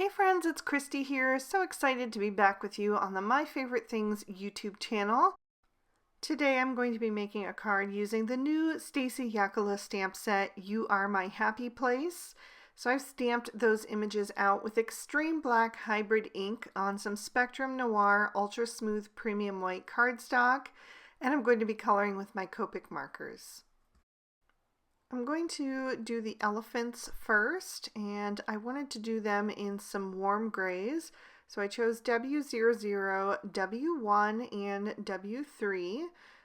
Hey friends, it's Christy here. So excited to be back with you on the My Favorite Things YouTube channel. Today I'm going to be making a card using the new Stacy Yakula stamp set, You Are My Happy Place. So I've stamped those images out with extreme black hybrid ink on some Spectrum Noir Ultra Smooth Premium White cardstock, and I'm going to be coloring with my Copic markers. I'm going to do the elephants first, and I wanted to do them in some warm grays. So I chose W00, W1, and W3.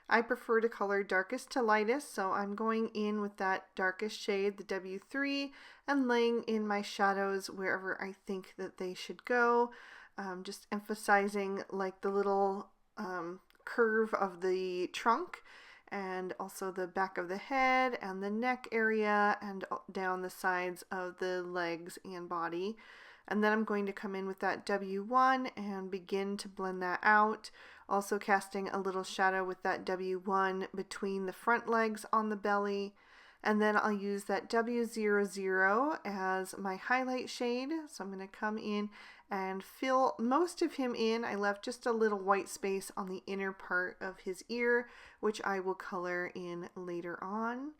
I prefer to color darkest to lightest, so I'm going in with that darkest shade, the W3, and laying in my shadows wherever I think that they should go. Just emphasizing like the little curve of the trunk, and also the back of the head and the neck area and down the sides of the legs and body. And then I'm going to come in with that W1 and begin to blend that out, also casting a little shadow with that W1 between the front legs on the belly. And then I'll use that W00 as my highlight shade. So I'm going to come in and fill most of him in. I left just a little white space on the inner part of his ear, which I will color in later on.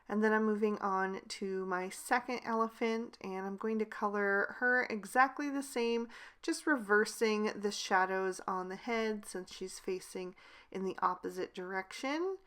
And then I'm moving on to my second elephant, and I'm going to color her exactly the same, just reversing the shadows on the head since she's facing in the opposite direction.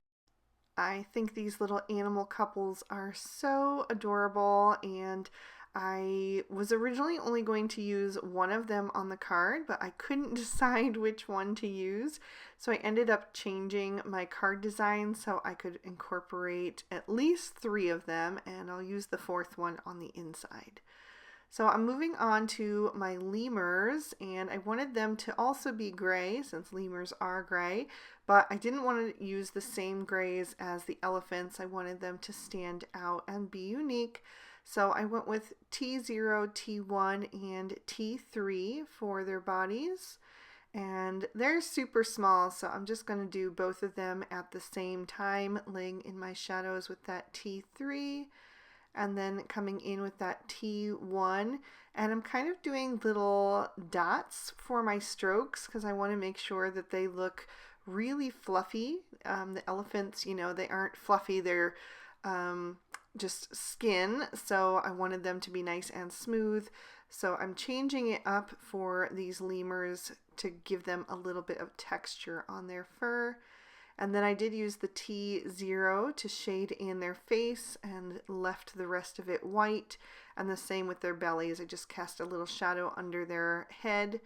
I think these little animal couples are so adorable, and I was originally only going to use one of them on the card, but I couldn't decide which one to use. So I ended up changing my card design so I could incorporate at least 3 of them, and I'll use the 4th one on the inside. So I'm moving on to my lemurs, and I wanted them to also be gray since lemurs are gray, but I didn't want to use the same grays as the elephants. I wanted them to stand out and be unique. So I went with T0, T1, and T3 for their bodies. And they're super small, so I'm just going to do both of them at the same time, laying in my shadows with that T3, and then coming in with that T1. And I'm kind of doing little dots for my strokes because I want to make sure that they look really fluffy. The elephants, you know, they aren't fluffy, they're just skin, so I wanted them to be nice and smooth. So I'm changing it up for these lemurs to give them a little bit of texture on their fur. And then I did use the T0 to shade in their face and left the rest of it white. And the same with their bellies. I just cast a little shadow under their head.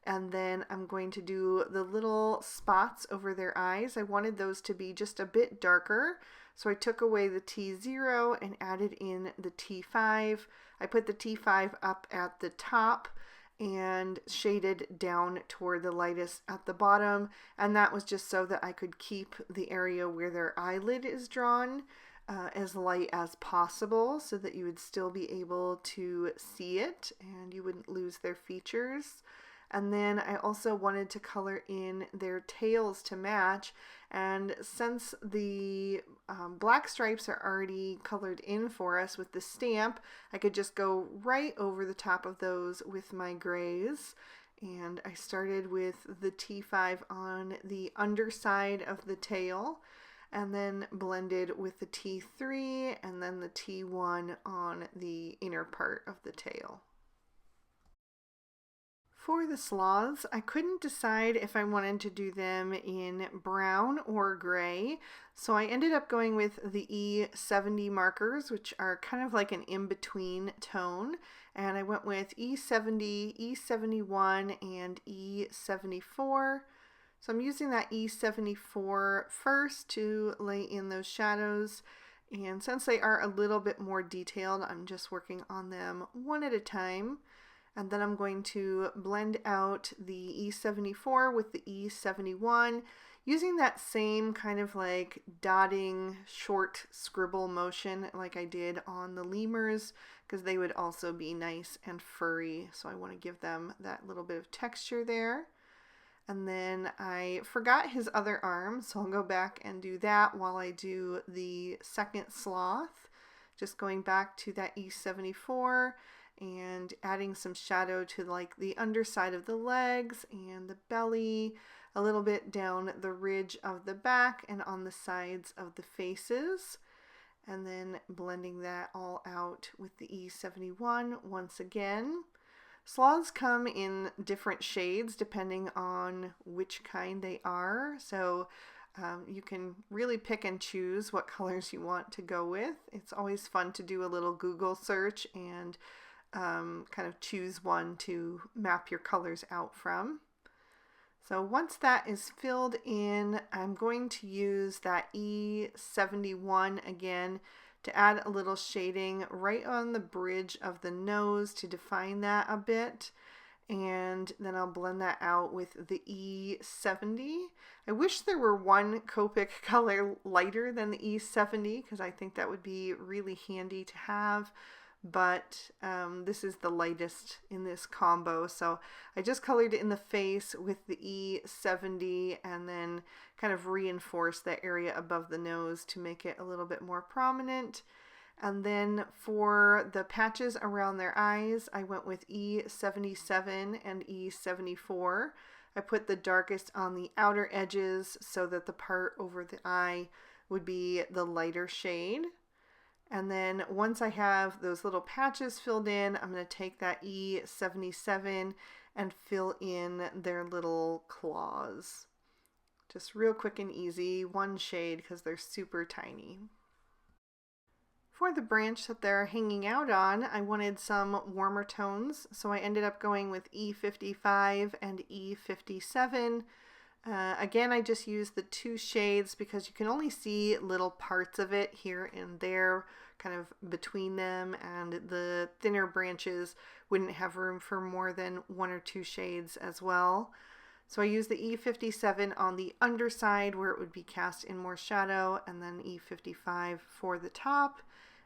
And then I'm going to do the little spots over their eyes. I wanted those to be just a bit darker. So I took away the T0 and added in the T5. I put the T5 up at the top and shaded down toward the lightest at the bottom. And that was just so that I could keep the area where their eyelid is drawn as light as possible so that you would still be able to see it and you wouldn't lose their features. And then I also wanted to color in their tails to match, and since the black stripes are already colored in for us with the stamp, I could just go right over the top of those with my grays. And I started with the T5 on the underside of the tail, and then blended with the T3 and then the T1 on the inner part of the tail. For the sloths, I couldn't decide if I wanted to do them in brown or gray, so I ended up going with the E70 markers, which are kind of like an in-between tone, and I went with E70, E71, and E74. So I'm using that E74 first to lay in those shadows, and since they are a little bit more detailed, I'm just working on them one at a time. And then I'm going to blend out the E74 with the E71 using that same kind of like dotting short scribble motion like I did on the lemurs, because they would also be nice and furry. So I want to give them that little bit of texture there. And then I forgot his other arm, so I'll go back and do that while I do the second sloth. Just going back to that E74 and adding some shadow to like the underside of the legs and the belly, a little bit down the ridge of the back and on the sides of the faces, and then blending that all out with the E71 once again. Sloths come in different shades depending on which kind they are, so you can really pick and choose what colors you want to go with. It's always fun to do a little Google search and kind of choose one to map your colors out from. So once that is filled in, I'm going to use that E71 again to add a little shading right on the bridge of the nose to define that a bit. And then I'll blend that out with the E70. I wish there were one Copic color lighter than the E70 because I think that would be really handy to have, but this is the lightest in this combo. So I just colored it in the face with the E70 and then kind of reinforced that area above the nose to make it a little bit more prominent. And then for the patches around their eyes, I went with E77 and E74. I put the darkest on the outer edges so that the part over the eye would be the lighter shade. And then once I have those little patches filled in, I'm going to take that E77 and fill in their little claws. Just real quick and easy, one shade because they're super tiny. For the branch that they're hanging out on, I wanted some warmer tones, so I ended up going with E55 and E57. Again, I just used the two shades because you can only see little parts of it here and there, kind of between them, and the thinner branches wouldn't have room for more than one or two shades as well. So I used the E57 on the underside where it would be cast in more shadow, and then E55 for the top.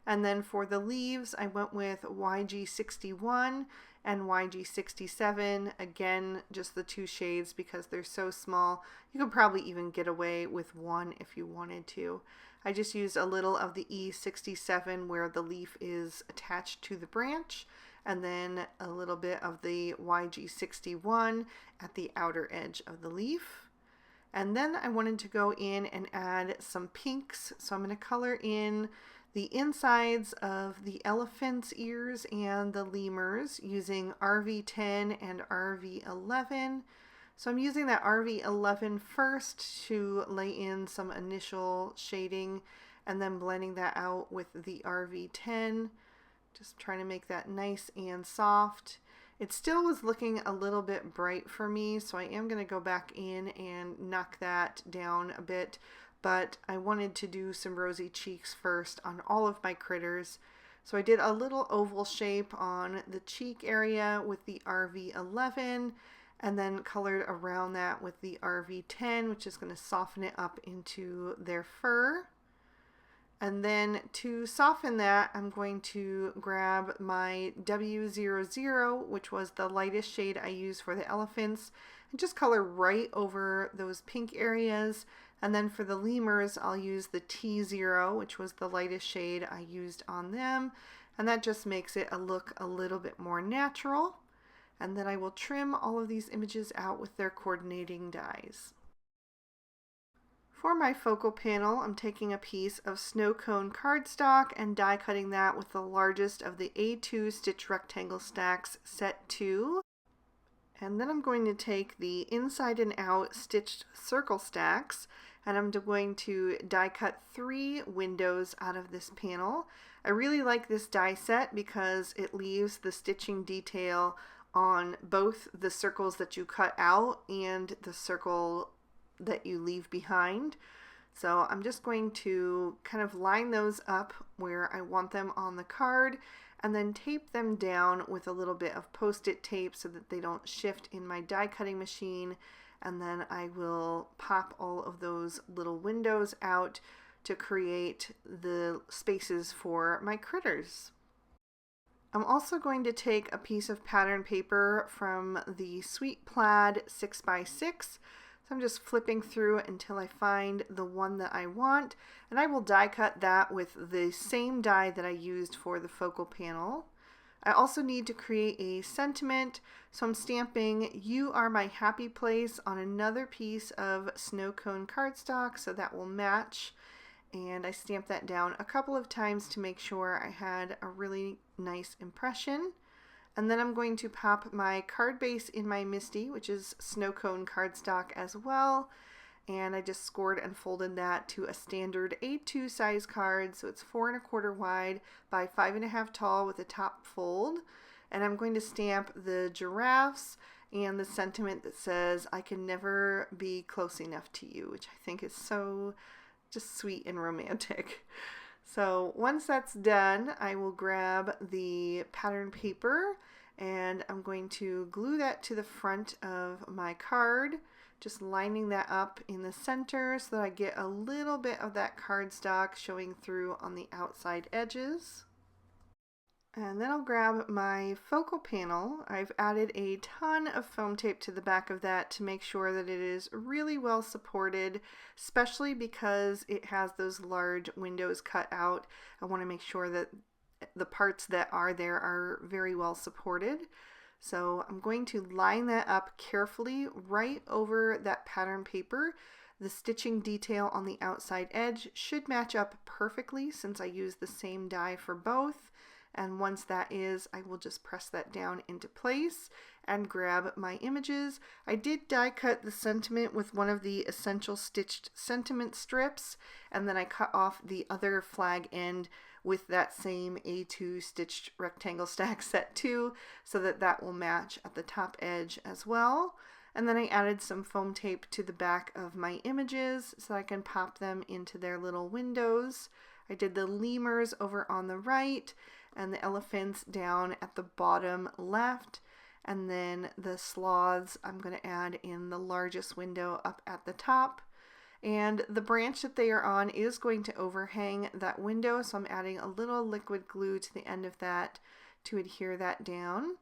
And then for the leaves, I went with YG61 and YG67. Again, just the two shades because they're so small. You could probably even get away with one if you wanted to. I just used a little of the E67 where the leaf is attached to the branch, and then a little bit of the YG61 at the outer edge of the leaf. And then I wanted to go in and add some pinks, so I'm going to color in the insides of the elephant's ears and the lemurs using RV10 and RV11. So I'm using that RV11 first to lay in some initial shading and then blending that out with the RV10. Just trying to make that nice and soft. It still was looking a little bit bright for me, so I am going to go back in and knock that down a bit. But I wanted to do some rosy cheeks first on all of my critters. So I did a little oval shape on the cheek area with the RV11 and then colored around that with the RV10, which is going to soften it up into their fur. And then to soften that, I'm going to grab my W00, which was the lightest shade I used for the elephants, and just color right over those pink areas. And then for the lemurs, I'll use the T0, which was the lightest shade I used on them. And that just makes it look a little bit more natural. And then I will trim all of these images out with their coordinating dies. For my focal panel, I'm taking a piece of snow cone cardstock and die cutting that with the largest of the A2 stitch rectangle stacks set 2. And then I'm going to take the inside and out stitched circle stacks and I'm going to die cut 3 windows out of this panel. I really like this die set because it leaves the stitching detail on both the circles that you cut out and the circle that you leave behind. So I'm just going to kind of line those up where I want them on the card and then tape them down with a little bit of post-it tape so that they don't shift in my die cutting machine. And then I will pop all of those little windows out to create the spaces for my critters. I'm also going to take a piece of pattern paper from the Sweet Plaid 6x6. So I'm just flipping through until I find the one that I want, and I will die cut that with the same die that I used for the focal panel. I also need to create a sentiment, so I'm stamping "You Are My Happy Place" on another piece of snow cone cardstock so that will match. And I stamped that down a couple of times to make sure I had a really nice impression. And then I'm going to pop my card base in my Misty, which is snow cone cardstock as well. And I just scored and folded that to a standard A2 size card. So it's 4 1/4 wide by 5 1/2 tall with a top fold. And I'm going to stamp the giraffes and the sentiment that says, "I can never be close enough to you," which I think is so just sweet and romantic. So once that's done, I will grab the pattern paper and I'm going to glue that to the front of my card, just lining that up in the center so that I get a little bit of that cardstock showing through on the outside edges. And then I'll grab my focal panel. I've added a ton of foam tape to the back of that to make sure that it is really well supported, especially because it has those large windows cut out. I want to make sure that the parts that are there are very well supported. So I'm going to line that up carefully right over that pattern paper. The stitching detail on the outside edge should match up perfectly since I use the same die for both. And once that is, I will just press that down into place and grab my images. I did die cut the sentiment with one of the essential stitched sentiment strips, and then I cut off the other flag end with that same A2 stitched rectangle stack set too, so that that will match at the top edge as well. And then I added some foam tape to the back of my images so I can pop them into their little windows. I did the lemurs over on the right and the elephants down at the bottom left, and then the sloths I'm going to add in the largest window up at the top. And the branch that they are on is going to overhang that window, so I'm adding a little liquid glue to the end of that to adhere that down.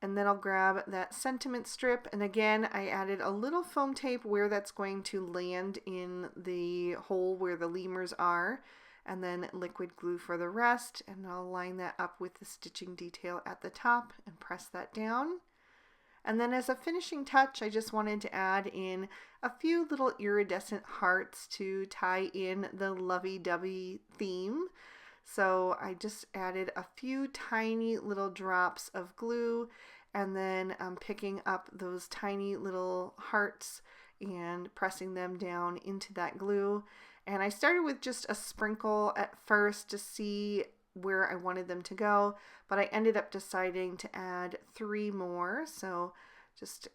And then I'll grab that sentiment strip, and again I added a little foam tape where that's going to land in the hole where the lemurs are, and then liquid glue for the rest, and I'll line that up with the stitching detail at the top and press that down. And then as a finishing touch, I just wanted to add in a few little iridescent hearts to tie in the lovey-dovey theme. So I just added a few tiny little drops of glue, and then I'm picking up those tiny little hearts and pressing them down into that glue. And I started with just a sprinkle at first to see where I wanted them to go, but I ended up deciding to add 3 more. So just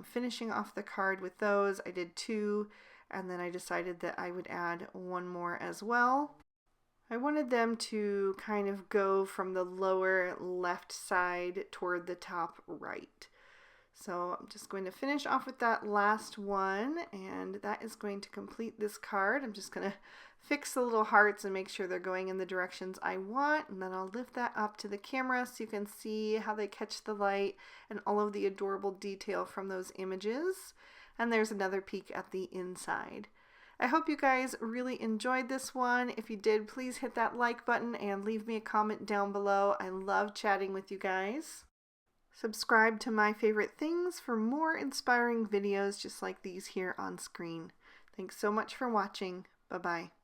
finishing off the card with those, I did 2, and then I decided that I would add 1 more as well. I wanted them to kind of go from the lower left side toward the top right. So I'm just going to finish off with that last one, and that is going to complete this card. I'm just going to fix the little hearts and make sure they're going in the directions I want, and then I'll lift that up to the camera so you can see how they catch the light and all of the adorable detail from those images. And there's another peek at the inside. I hope you guys really enjoyed this one. If you did, please hit that like button and leave me a comment down below. I love chatting with you guys. Subscribe to My Favorite Things for more inspiring videos just like these here on screen. Thanks so much for watching. Bye-bye.